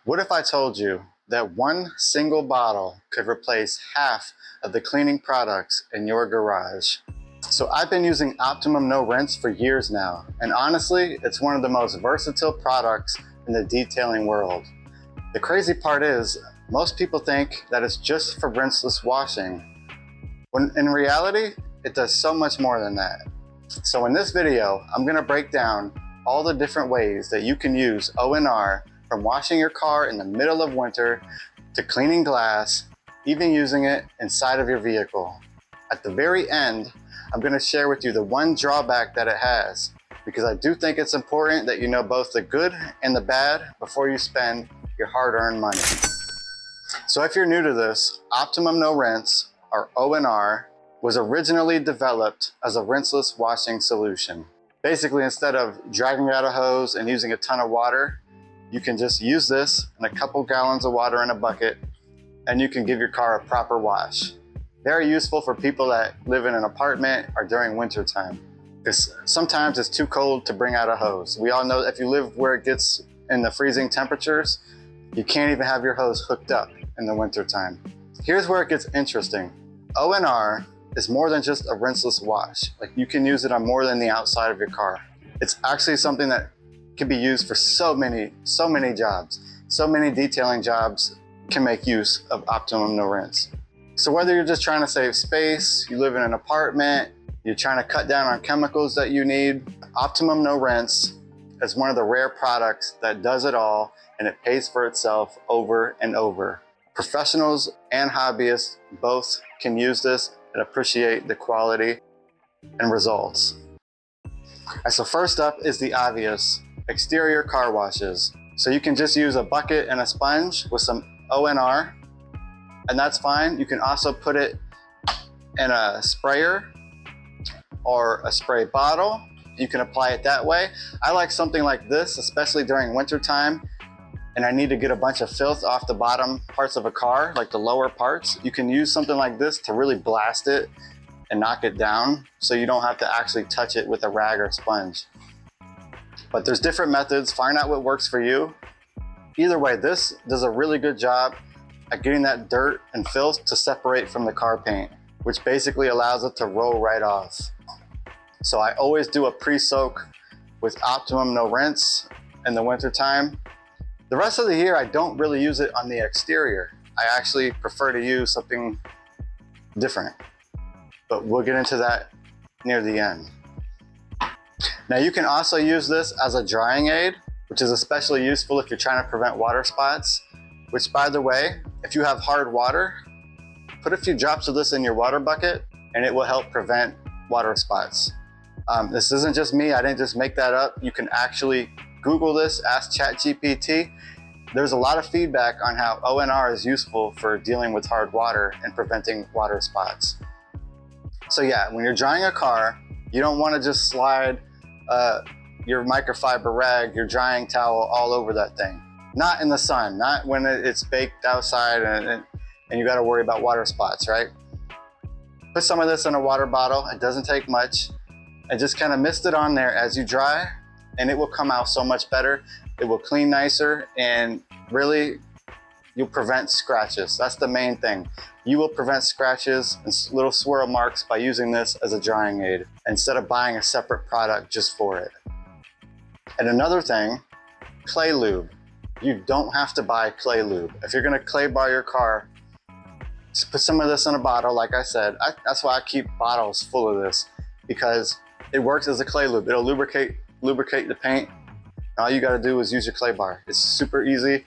What if I told you that one single bottle could replace half of the cleaning products in your garage? So I've been using Optimum No Rinse for years now, and honestly, it's one of the most versatile products in the detailing world. The crazy part is, most people think that it's just for rinseless washing, when in reality, it does so much more than that. So in this video, I'm gonna break down all the different ways that you can use ONR, from washing your car in the middle of winter to cleaning glass, even using it inside of your vehicle. At the very end, I'm going to share with you the one drawback that it has, because I do think it's important that you know both the good and the bad before you spend your hard-earned money. So if you're new to this, Optimum No Rinse, or ONR, was originally developed as a rinseless washing solution. Basically, instead of dragging out a hose and using a ton of water, you can just use this in a couple gallons of water in a bucket, and you can give your car a proper wash. Very useful for people that live in an apartment or during winter time, because sometimes it's too cold to bring out a hose. We all know that if you live where it gets in the freezing temperatures, you can't even have your hose hooked up in the winter time. Here's where it gets interesting. ONR is more than just a rinseless wash. Like, you can use it on more than the outside of your car. It's actually something that can be used for so many jobs. So many detailing jobs can make use of Optimum No Rinse. So whether you're just trying to save space, you live in an apartment, you're trying to cut down on chemicals that you need, Optimum No Rinse is one of the rare products that does it all, and it pays for itself over and over. Professionals and hobbyists both can use this and appreciate the quality and results. So first up is the obvious: exterior car washes. So you can just use a bucket and a sponge with some ONR, and that's fine. You can also put it in a sprayer or a spray bottle. You can apply it that way. I like something like this, especially during winter time, and I need to get a bunch of filth off the bottom parts of a car, like the lower parts. You can use something like this to really blast it and knock it down, so you don't have to actually touch it with a rag or sponge. But there's different methods. Find out what works for you. Either way, this does a really good job at getting that dirt and filth to separate from the car paint, which basically allows it to roll right off. So I always do a pre-soak with Optimum No Rinse in the winter time. The rest of the year, I don't really use it on the exterior. I actually prefer to use something different, but we'll get into that near the end. Now, you can also use this as a drying aid, which is especially useful if you're trying to prevent water spots, which, by the way, if you have hard water, put a few drops of this in your water bucket and it will help prevent water spots. This isn't just me, I didn't just make that up. You can actually Google this, ask ChatGPT. There's a lot of feedback on how ONR is useful for dealing with hard water and preventing water spots. So yeah, when you're drying a car, you don't want to just slide your microfiber rag, your drying towel all over that thing. Not in the sun, not when it's baked outside and you got to worry about water spots, right? Put some of this in a water bottle, it doesn't take much, and just kind of mist it on there as you dry, and it will come out so much better. It will clean nicer, and really, you'll prevent scratches. That's the main thing. You will prevent scratches and little swirl marks by using this as a drying aid, instead of buying a separate product just for it. And another thing, clay lube. You don't have to buy clay lube. If you're gonna clay bar your car, just put some of this in a bottle, like I said. That's why I keep bottles full of this, because it works as a clay lube. It'll lubricate the paint. All you gotta do is use your clay bar. It's super easy.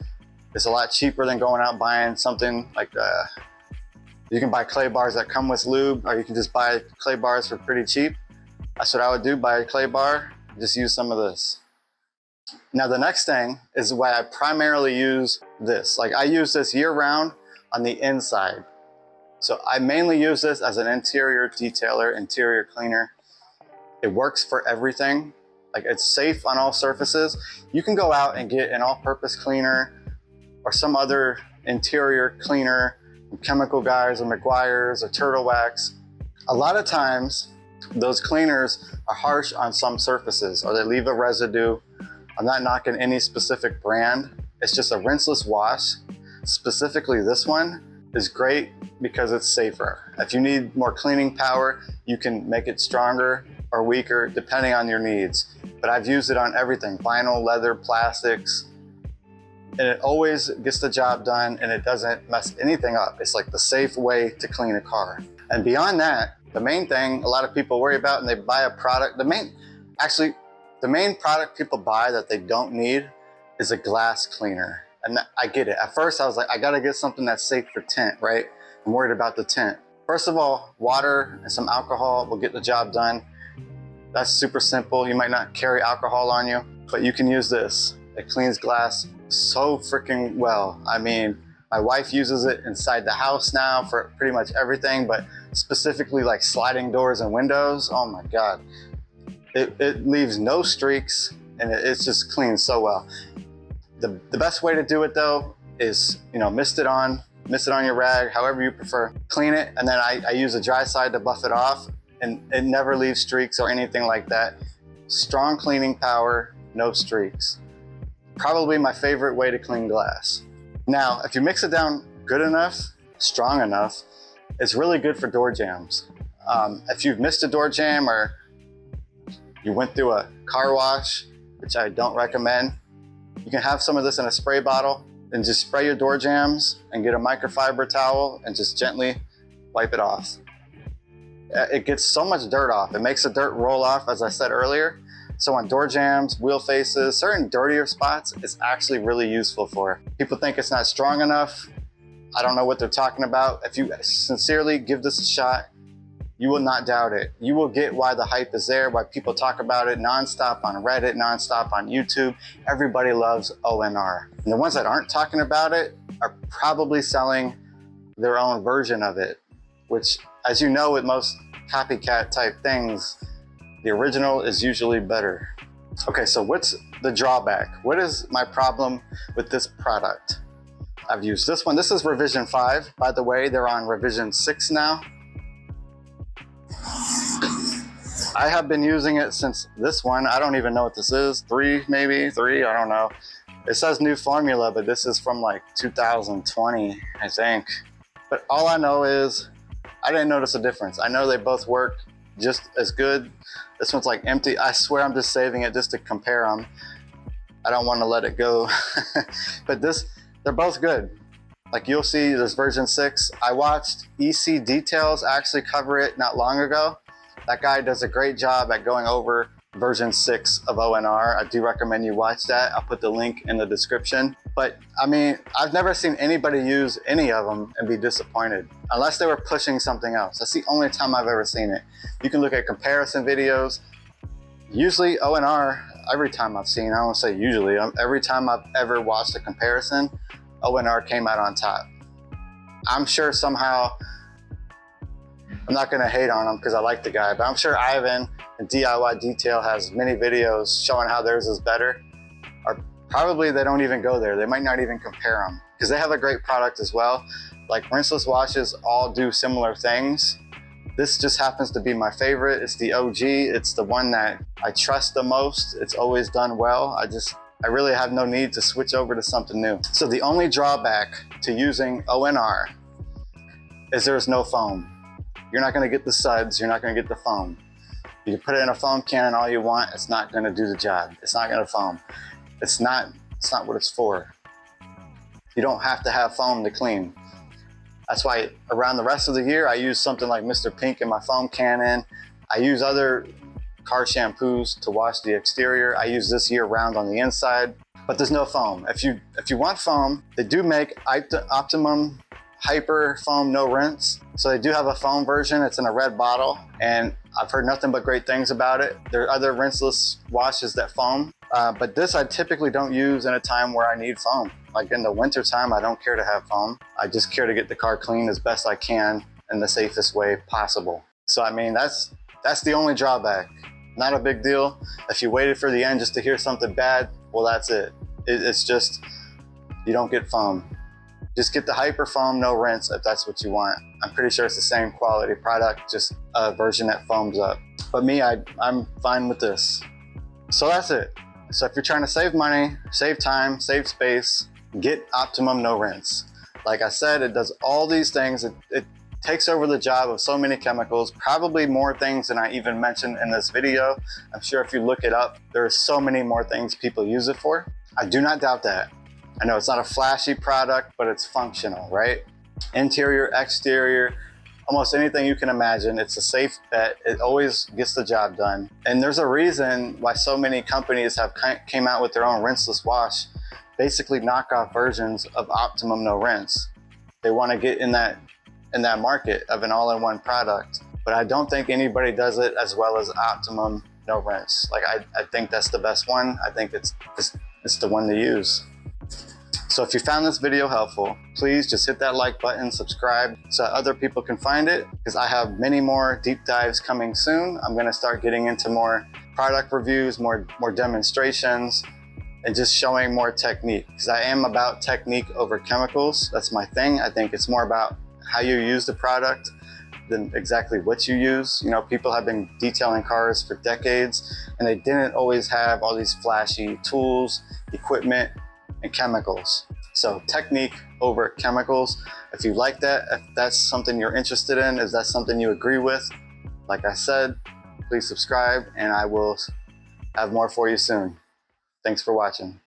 It's a lot cheaper than going out buying something like, you can buy clay bars that come with lube, or you can just buy clay bars for pretty cheap. That's what I would do, buy a clay bar, just use some of this. Now the next thing is why I primarily use this. Like, I use this year round on the inside. So I mainly use this as an interior detailer, interior cleaner. It works for everything. Like, it's safe on all surfaces. You can go out and get an all-purpose cleaner or some other interior cleaner, Chemical Guys or McGuire's or Turtle Wax. A lot of times, those cleaners are harsh on some surfaces, or they leave a residue. I'm not knocking any specific brand, It's just a rinseless wash. Specifically this one is great because it's safer. If you need more cleaning power, you can make it stronger or weaker depending on your needs. But I've used it on everything, vinyl, leather, plastics, and it always gets the job done and it doesn't mess anything up. It's like the safe way to clean a car. And beyond that, the main thing a lot of people worry about and they buy a product, the main product people buy that they don't need is a glass cleaner. And I get it. At first I was like, I gotta get something that's safe for tint, right? I'm worried about the tint. First of all, water and some alcohol will get the job done. That's super simple. You might not carry alcohol on you, but you can use this. It cleans glass so freaking well. I mean, my wife uses it inside the house now for pretty much everything, but specifically like sliding doors and windows. Oh my God. It leaves no streaks and it's just cleans so well. The best way to do it though is, mist it on your rag, however you prefer. Clean it, and then I use a dry side to buff it off, and it never leaves streaks or anything like that. Strong cleaning power, no streaks. Probably my favorite way to clean glass. Now, if you mix it down good enough, strong enough, it's really good for door jams. If you've missed a door jam or you went through a car wash, which I don't recommend, you can have some of this in a spray bottle and just spray your door jams and get a microfiber towel and just gently wipe it off. It gets so much dirt off. It makes the dirt roll off, as I said earlier. So on door jams, wheel faces, certain dirtier spots, it's actually really useful for. People think it's not strong enough. I don't know what they're talking about. If you sincerely give this a shot, you will not doubt it. You will get why the hype is there, why people talk about it nonstop on Reddit, nonstop on YouTube. Everybody loves ONR. And the ones that aren't talking about it are probably selling their own version of it, which, as you know, with most copycat type things, the original is usually better. Okay, so what's the drawback? What is my problem with this product? I've used this one. This is revision 5. By the way, they're on revision 6 now. I have been using it since this one. I don't even know what this is. 3, maybe 3, I don't know. It says new formula, but this is from like 2020, I think. But all I know is I didn't notice a difference. I know they both work just as good. This one's like empty. I swear I'm just saving it just to compare them. I don't want to let it go. But they're both good. Like you'll see this version 6. I watched EC Details actually cover it not long ago. That guy does a great job at going over version 6 of ONR. I do recommend you watch that. I'll put the link in the description. But I mean, I've never seen anybody use any of them and be disappointed, unless they were pushing something else. That's the only time I've ever seen it. You can look at comparison videos. Usually ONR, every time I've seen, I don't say usually, every time I've ever watched a comparison, ONR came out on top. I'm sure somehow, I'm not gonna hate on him because I like the guy, but I'm sure Ivan and DIY Detail has many videos showing how theirs is better. Or probably they don't even go there. They might not even compare them because they have a great product as well. Like rinseless washes all do similar things. This just happens to be my favorite. It's the OG. It's the one that I trust the most. It's always done well. I really have no need to switch over to something new. So the only drawback to using ONR is there's no foam. You're not gonna get the suds, you're not gonna get the foam. You can put it in a foam can all you want, it's not gonna do the job. It's not gonna foam. It's not what it's for. You don't have to have foam to clean. That's why around the rest of the year, I use something like Mr. Pink in my foam cannon. I use other car shampoos to wash the exterior. I use this year round on the inside, but there's no foam. If you want foam, they do make Optimum Hyper Foam No Rinse. So they do have a foam version. It's in a red bottle, and I've heard nothing but great things about it. There are other rinseless washes that foam, but this I typically don't use in a time where I need foam. Like in the winter time, I don't care to have foam. I just care to get the car clean as best I can in the safest way possible. So I mean, that's the only drawback. Not a big deal. If you waited for the end just to hear something bad, well, that's it. It's just, you don't get foam. Just get the Hyper Foam No Rinse if that's what you want. I'm pretty sure it's the same quality product, just a version that foams up. But me, I'm fine with this. So that's it. So if you're trying to save money, save time, save space, get Optimum No Rinse. Like I said, it does all these things. It takes over the job of so many chemicals, probably more things than I even mentioned in this video. I'm sure if you look it up, there are so many more things people use it for. I do not doubt that. I know it's not a flashy product, but it's functional, right? Interior, exterior, almost anything you can imagine. It's a safe bet. It always gets the job done. And there's a reason why so many companies have came out with their own rinseless wash, basically knockoff versions of Optimum No Rinse. They want to get in that market of an all-in-one product, but I don't think anybody does it as well as Optimum No Rinse. Like I think that's the best one. I think it's the one to use. So if you found this video helpful, please just hit that like button, subscribe so other people can find it, because I have many more deep dives coming soon. I'm gonna start getting into more product reviews, more demonstrations, and just showing more technique, because I am about technique over chemicals. That's my thing. I think it's more about how you use the product than exactly what you use. You know, people have been detailing cars for decades and they didn't always have all these flashy tools, equipment, and chemicals. So technique over chemicals. If you like that, if that's something you're interested in, if that's something you agree with, like I said, please subscribe and I will have more for you soon. Thanks for watching.